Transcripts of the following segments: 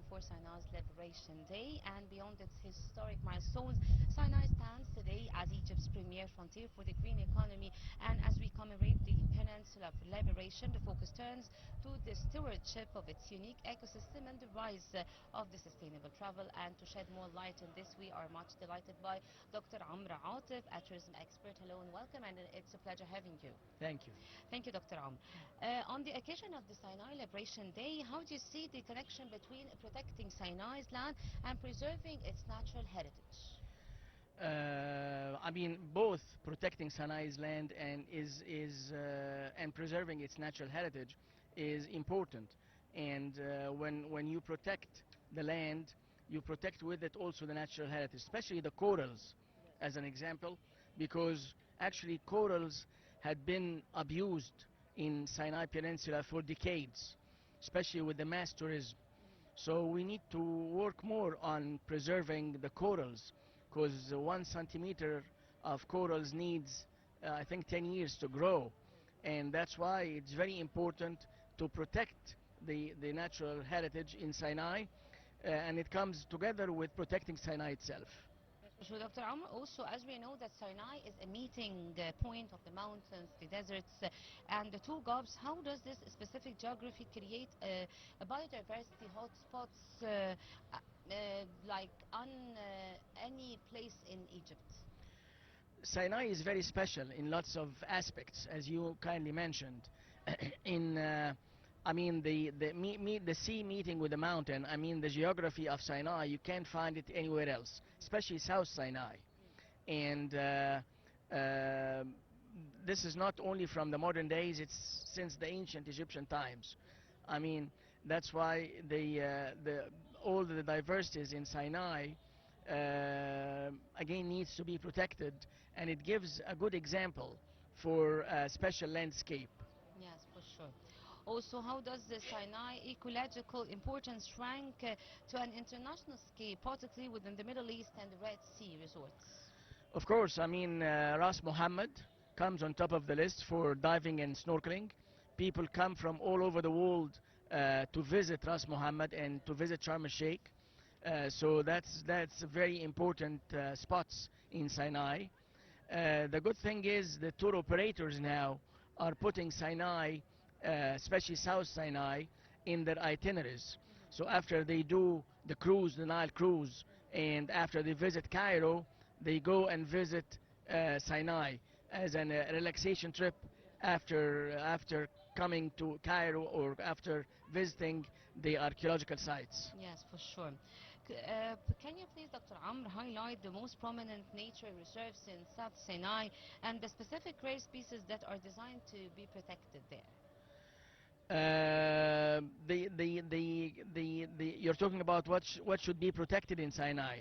for Sinai's Liberation Day, and beyond its historic milestones, Sinai stands today as Egypt's premier frontier for the green economy. And as we commemorate the Peninsula of Liberation, the focus turns to the stewardship of its unique ecosystem and the rise of the sustainable travel. And to shed more light on this, we are much delighted by Dr. Atef, a tourism expert. Hello and welcome, and it's a pleasure having you. Thank you. Thank you, Dr. On the occasion of the Sinai Liberation Day, how do you see the connection between protecting Sinai's land and preserving its natural heritage? I mean, both protecting Sinai's land and and preserving its natural heritage is important. And when you protect the land, you protect with it also the natural heritage, especially the corals, as an example, because actually corals had been abused in Sinai Peninsula for decades, especially with the mass tourism. So we need to work more on preserving the corals, because 1 centimeter of corals needs, I think, 10 years to grow. And that's why it's very important to protect the natural heritage in Sinai, and it comes together with protecting Sinai itself. So, Dr. Amr, also, as we know that Sinai is a meeting point of the mountains, the deserts, and the two Gulfs, how does this specific geography create a biodiversity hotspots like on any place in Egypt? Sinai is very special in lots of aspects, as you kindly mentioned. I mean, the sea meeting with the mountain, I mean, the geography of Sinai, you can't find it anywhere else, especially South Sinai. And this is not only from the modern days, it's since the ancient Egyptian times. I mean, that's why all the diversities in Sinai again needs to be protected, and it gives a good example for a special landscape. Yes, for sure. Also, how does the Sinai ecological importance rank to an international scale, particularly within the Middle East and the Red Sea resorts? Of course, I mean, Ras Mohammed comes on top of the list for diving and snorkeling. People come from all over the world to visit Ras Mohammed and to visit Sharm el-Sheikh. So that's very important spots in Sinai. The good thing is the tour operators now are putting Sinai, especially South Sinai, in their itineraries. So after they do the cruise, the Nile cruise, and after they visit Cairo, they go and visit Sinai as a relaxation trip after coming to Cairo or after visiting the archaeological sites. Yes, for sure. Can you please, Dr. Amr, highlight the most prominent nature reserves in South Sinai and the specific rare species that are designed to be protected there? You're talking about what should be protected in Sinai.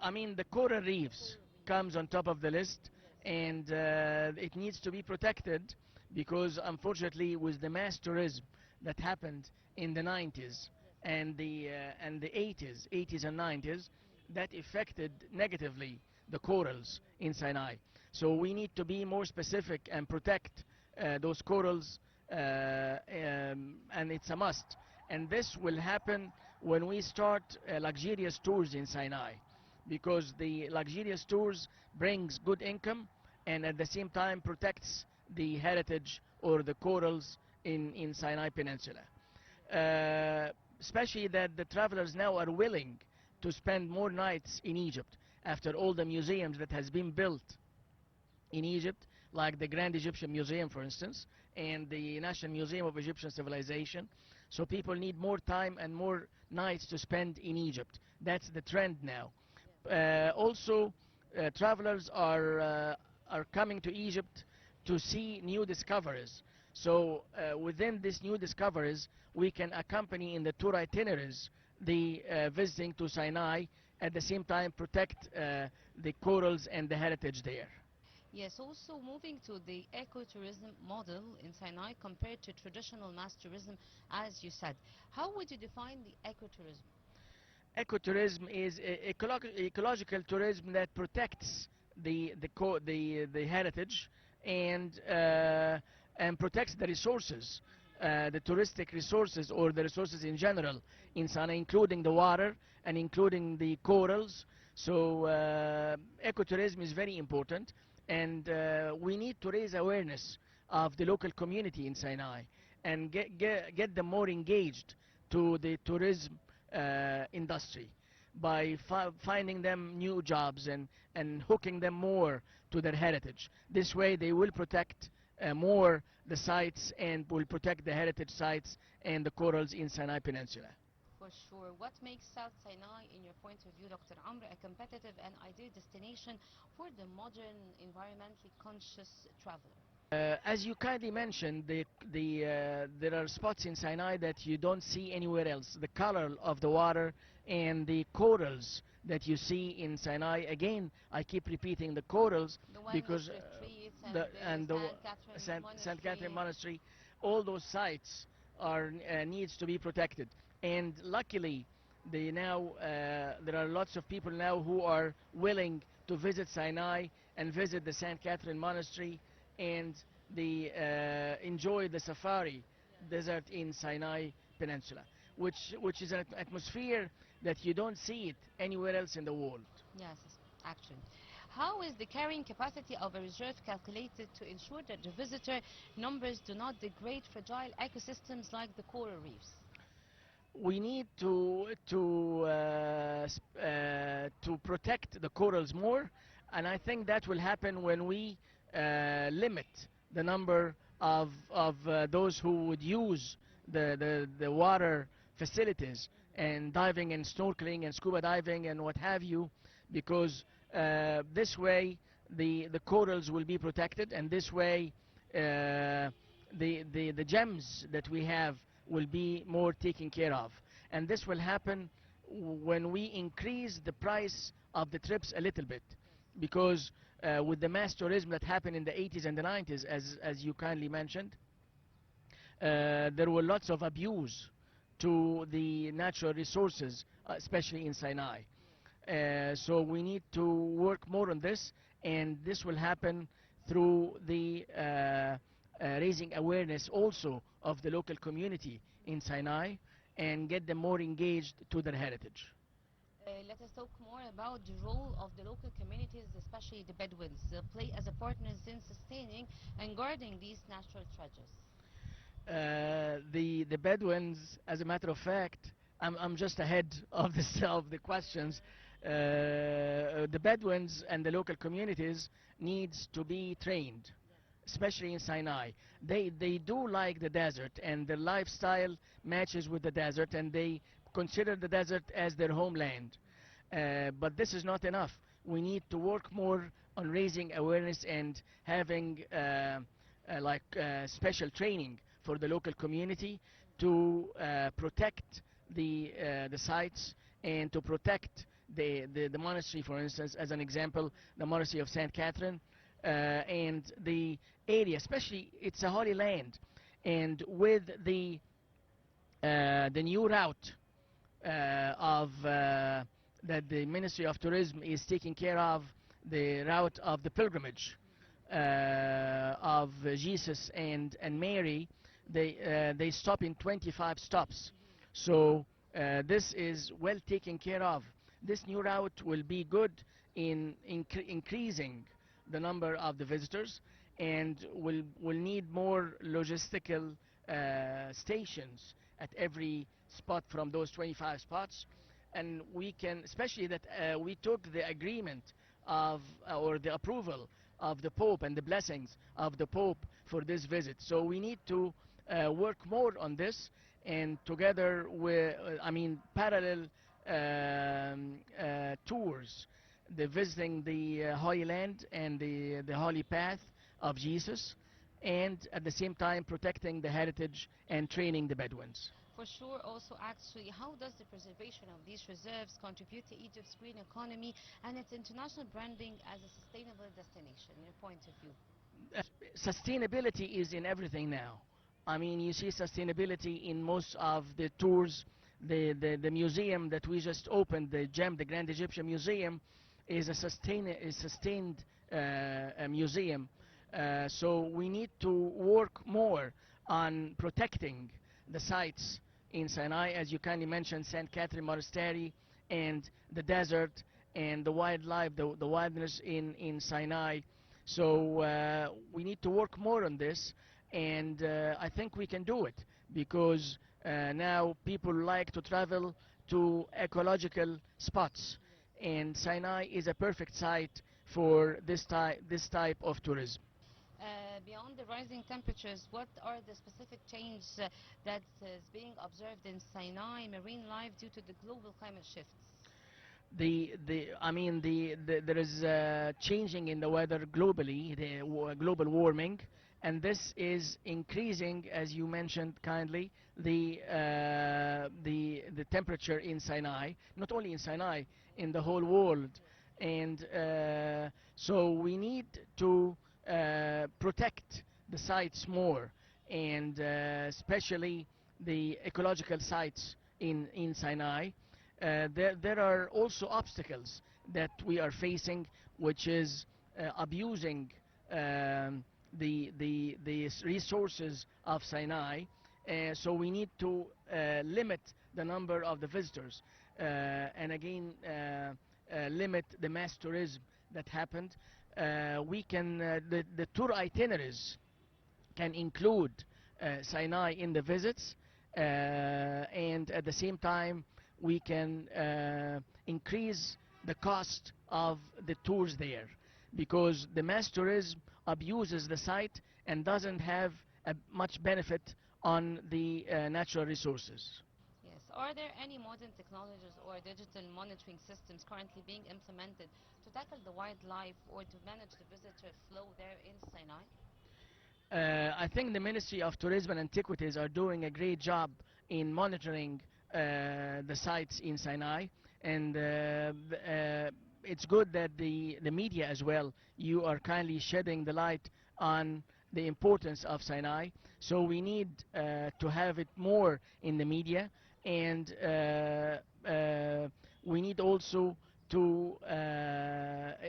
I mean, the coral reefs comes on top of the list, and it needs to be protected because, unfortunately, with the mass tourism that happened in the 90s and the 80s and 90s, that affected negatively the corals in Sinai. So we need to be more specific and protect those corals, and it's a must. And this will happen when we start luxurious tours in Sinai, because the luxurious tours brings good income and at the same time protects the heritage or the corals in Sinai Peninsula. Especially that the travelers now are willing to spend more nights in Egypt after all the museums that has been built in Egypt, like the Grand Egyptian Museum, for instance, and the National Museum of Egyptian Civilization. So people need more time and more nights to spend in Egypt. That's the trend now. Also, travelers are coming to Egypt to see new discoveries. So within these new discoveries, we can accompany in the tour itineraries the visiting to Sinai, at the same time protect the corals and the heritage there. Yes, also moving to the ecotourism model in Sinai compared to traditional mass tourism, as you said. How would you define the ecotourism? Ecotourism is ecological tourism that protects the heritage and protects the resources. the touristic resources or the resources in general in Sana'a, including the water and including the corals. So ecotourism is very important, and we need to raise awareness of the local community in Sinai and get them more engaged to the tourism industry by finding them new jobs and hooking them more to their heritage. This way they will protect more the sites and will protect the heritage sites and the corals in Sinai Peninsula. For sure. What makes South Sinai, in your point of view, Dr. Amr, a competitive and ideal destination for the modern, environmentally conscious traveler? As you kindly mentioned, there are spots in Sinai that you don't see anywhere else. The color of the water and the corals that you see in Sinai. Again, I keep repeating the corals The because wellness retreats and the the and the St. Catherine Saint Catherine Monastery. Monastery, all those sites are needs to be protected. And luckily, there are lots of people now who are willing to visit Sinai and visit the Saint Catherine Monastery and enjoy the safari desert in Sinai Peninsula, which is an atmosphere that you don't see it anywhere else in the world. Yes, actually. How is the carrying capacity of a reserve calculated to ensure that the visitor numbers do not degrade fragile ecosystems like the coral reefs? We need to protect the corals more, and I think that will happen when we limit the number of those who would use the water facilities and diving and snorkeling and scuba diving and what have you, because this way the corals will be protected, and this way the gems that we have will be more taken care of. And this will happen when we increase the price of the trips a little bit, because with the mass tourism that happened in the 80s and the 90s, as you kindly mentioned, there were lots of abuse to the natural resources, especially in Sinai. So we need to work more on this, and this will happen through the raising awareness also of the local community in Sinai and get them more engaged to their heritage. Let us talk more about the role of the local communities, especially the Bedouins, play as a partners in sustaining and guarding these natural treasures. The Bedouins, as a matter of fact, I'm just ahead of the questions. The Bedouins and the local communities needs to be trained, especially in Sinai. They do like the desert, and their lifestyle matches with the desert, and they consider the desert as their homeland. But this is not enough. We need to work more on raising awareness and having special training for the local community to protect the sites and to protect the monastery, for instance, as an example, the monastery of Saint Catherine, and the area, especially it's a holy land, and with the new route that the Ministry of Tourism is taking care of, the route of the pilgrimage of Jesus and Mary. They stop in 25 stops, so this is well taken care of. This new route will be good in increasing the number of the visitors, and will need more logistical stations at every spot from those 25 spots. And we can, especially that we took the agreement of or the approval of the Pope and the blessings of the Pope for this visit. So we need to work more on this, and together with, parallel tours, the visiting the Holy Land and the Holy Path of Jesus, and at the same time protecting the heritage and training the Bedouins. For sure, also actually, how does the preservation of these reserves contribute to Egypt's green economy and its international branding as a sustainable destination, in your point of view? Sustainability is in everything now. I mean, you see sustainability in most of the tours. The museum that we just opened, the Grand Egyptian Museum, is a sustained museum. So we need to work more on protecting the sites in Sinai, as you kindly mentioned, St. Catherine Monastery and the desert and the wildlife, the wilderness in Sinai. So we need to work more on this, and I think we can do it because now people like to travel to ecological spots, and Sinai is a perfect site for this type of tourism. Beyond the rising temperatures, what are the specific changes that is being observed in Sinai marine life due to the global climate shifts? I mean there is changing in the weather globally, the global warming, and this is increasing, as you mentioned kindly, the temperature in Sinai, not only in Sinai, in the whole world, and so we need to protect the sites more, and especially the ecological sites in Sinai. There are also obstacles that we are facing, which is abusing the resources of Sinai. So we need to limit the number of the visitors, and again limit the mass tourism that happened. The tour itineraries can include Sinai in the visits, and at the same time we can increase the cost of the tours there, because the mass tourism abuses the site and doesn't have much benefit on the natural resources. Yes. Are there any modern technologies or digital monitoring systems currently being implemented to tackle the wildlife or to manage the visitor flow there in Sinai? I think the Ministry of Tourism and Antiquities are doing a great job in monitoring the sites in Sinai, and it's good that the media as well, you are kindly shedding the light on the importance of Sinai. So we need to have it more in the media, and we need also to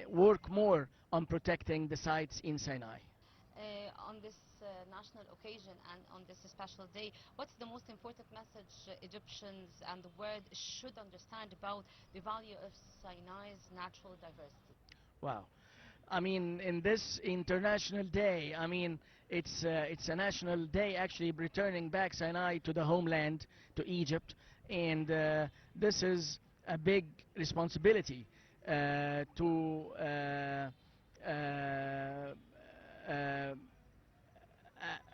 work more on protecting the sites in Sinai. On this national occasion and on this special day, what's the most important message Egyptians and the world should understand about the value of Sinai's natural diversity? Wow. I mean, in this international day, I mean, it's a national day actually returning back Sinai to the homeland, to Egypt, and this is a big responsibility to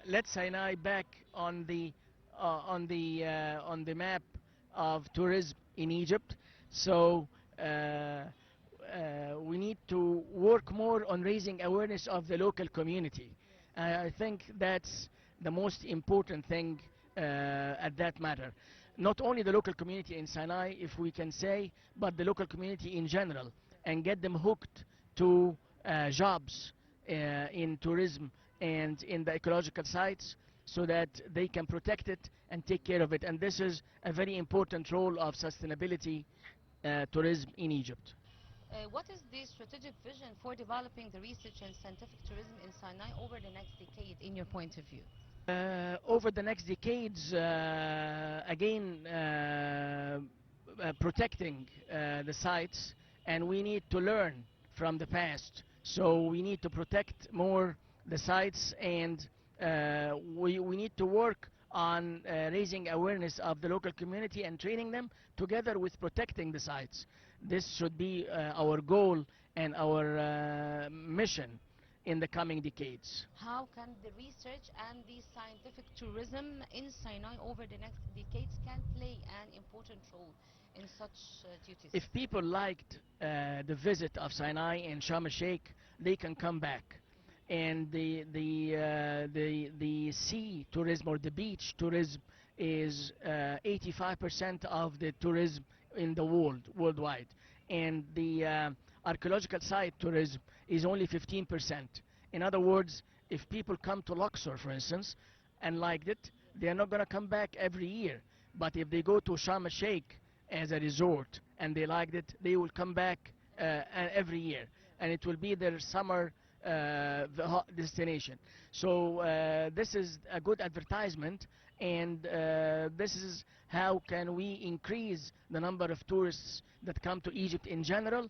let Sinai back on the map of tourism in Egypt. So we need to work more on raising awareness of the local community. I think that's the most important thing at that matter. Not only the local community in Sinai, if we can say, but the local community in general, and get them hooked to jobs in tourism and in the ecological sites, so that they can protect it and take care of it. And this is a very important role of sustainability tourism in Egypt. What is the strategic vision for developing the research and scientific tourism in Sinai over the next decade, in your point of view? Over the next decades, again, protecting the sites, and we need to learn from the past. So we need to protect more the sites, and we need to work on raising awareness of the local community and training them together with protecting the sites. This should be our goal and our mission in the coming decades. How can the research and the scientific tourism in Sinai over the next decades can play an important role in such duties? If people liked the visit of Sinai and Sharm el-Sheikh, they can come back. And the sea tourism or the beach tourism is 85% of the tourism in the worldwide, and the archaeological site tourism is only 15%. In other words, if people come to Luxor, for instance, and liked it, they are not going to come back every year. But if they go to Sharm el-Sheikh as a resort and they liked it, they will come back every year, and it will be their summer the destination. So this is a good advertisement, and this is how can we increase the number of tourists that come to Egypt in general,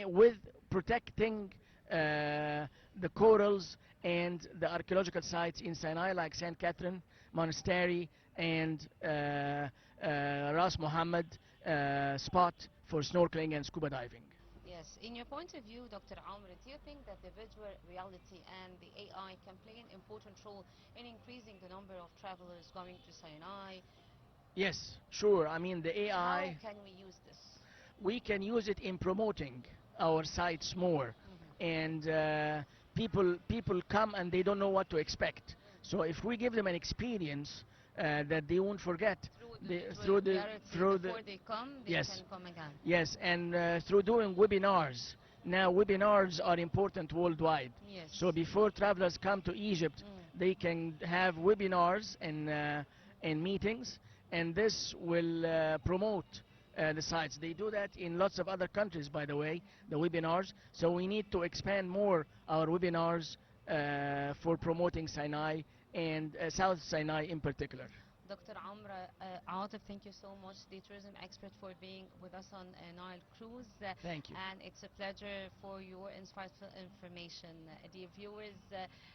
with protecting the corals and the archaeological sites in Sinai, like St. Catherine Monastery and Ras Muhammad spot for snorkeling and scuba diving. Yes, in your point of view, Dr. Amr, do you think that the virtual reality and the AI can play an important role in increasing the number of travelers going to Sinai? Yes, sure. I mean, the How AI, can we use this? we can use it in promoting our sites more, and people come and they don't know what to expect. So if we give them an experience that they won't forget, Through they, the through virtual the reality, through the before they come, they yes, can come again. yes, and through doing webinars. Now webinars are important worldwide. Yes. So before travelers come to Egypt, they can have webinars and meetings, and this will promote the sites. They do that in lots of other countries, by the way, the webinars. So we need to expand more our webinars for promoting Sinai and South Sinai in particular. Dr. Amra Atef, thank you so much, the tourism expert, for being with us on Nile Cruise. Thank you. And it's a pleasure for your insightful information. Dear viewers,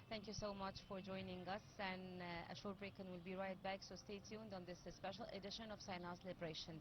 thank you so much for joining us. And a short break, and we'll be right back. So stay tuned on this special edition of Sinai's Liberation Day.